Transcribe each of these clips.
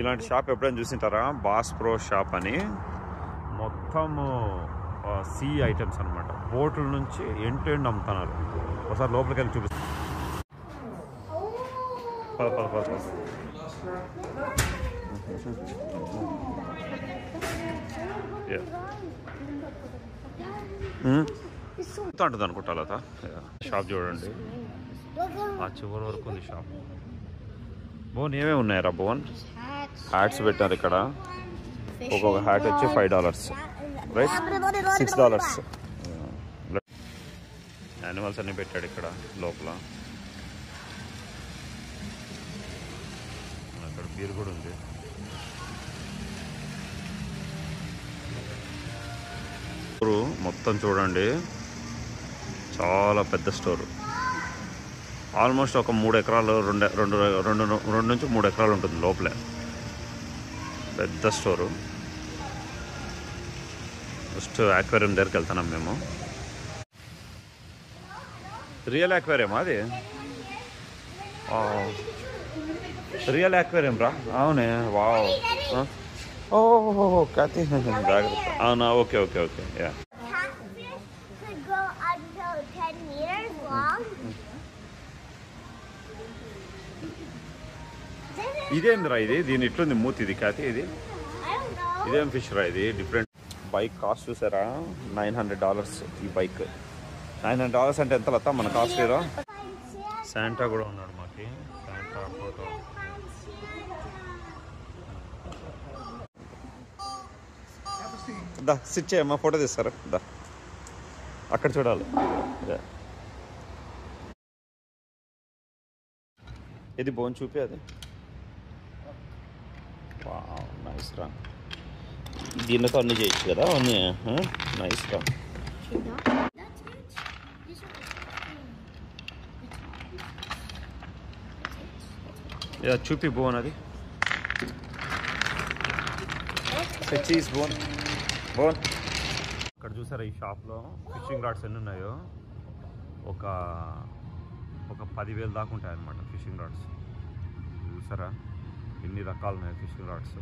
ఇలాంటి షాప్ ఎప్పుడైనా చూసింటారా? Boss pro shop అని మొత్తము సీ ఐటమ్స్ అనమాట. బోట్ల నుంచి ఎండ్ టు ఎండ్ అమ్ముతున్నారు. ఒకసారి లోపలికి వెళ్ళి చూపిస్తాను. ఉంటుంది అనుకుంటా లత. షాప్ చూడండి, ఆ చివరి వరకు ఉంది షాప్. బోన్ ఏమేమి ఉన్నాయరా? బోన్ హ్యాట్స్ పెట్టారు ఇక్కడ. ఒక్కొక్క హ్యాట్ వచ్చి $5 రైట్, $6. యానిమల్స్ అన్ని పెట్టాడు ఇక్కడ లోపల. అక్కడ బీర్ కూడా ఉంది. మొత్తం చూడండి, చాలా పెద్ద స్టోరు. ఆల్మోస్ట్ ఒక 3 ఎకరాలు, 2 నుంచి 3 ఎకరాలు ఉంటుంది లోపలే. పెద్ద స్టోరు. ఫస్ట్ ఆక్వేరియం దగ్గరికి వెళ్తున్నాం మేము. రియల్ ఆక్వేరియం అది, రియల్ ఆక్వేరియం రా. అవునే, వావ్. ఓహో కాతి, జాగ్రత్త. అవునా, ఓకే ఓకే ఓకే. యా, ఇదేందిరా ఇది? దీని ఇట్లుంది మూతి. ఇది కాతి, ఇదేం ఫిష్ రా? ఇది డిఫరెంట్. బైక్ కాస్ట్ చూసారా? $900 ఈ బైక్. $900 అంటే ఎంత లత మన కాస్ట్ హీరో? శాంటా కూడా ఉన్నాడు మాకి. Santa photo. దా సిట్ చేయమ్మా, ఫోటో తీస్తారా? దా అక్కడ చూడాలి. ఇది బోన్ చూపి. అది నైస్ రా. దీనితో అన్నీ చేయొచ్చు కదా అన్నీ. నైస్ రా. చూపి బోన్. అది చీజ్ బోన్. బోన్ ఇక్కడ చూసారా? ఈ షాప్లో ఫిషింగ్ రాడ్స్ ఎన్ని ఉన్నాయో? ఒక 10,000 దాకా ఉంటాయి అన్నమాట ఫిషింగ్ రాడ్స్. చూసారా ఎన్ని రకాలు ఉన్నాయి ఫిషింగ్ రాడ్స్?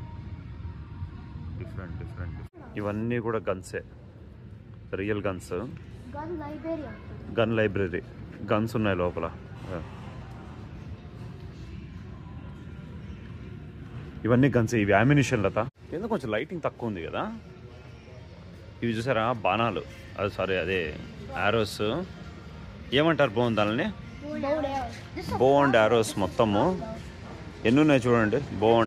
డిఫరెంట్. ఇవన్నీ కూడా గన్సే, real guns. Gun library. Guns ఉన్నాయి లోపల. ఇవన్నీ గన్స్. ఇవి అమ్యునిషన్ లత. ఎందుకు కొంచెం లైటింగ్ తక్కువ ఉంది కదా? ఇవి చూసారా? బాణాలు. అది సారీ, అదే యారోస్. ఏమంటారు బోన్ దానిని? బో అండ్ యారోస్. మొత్తము ఎన్ని ఉన్నాయి చూడండి. బో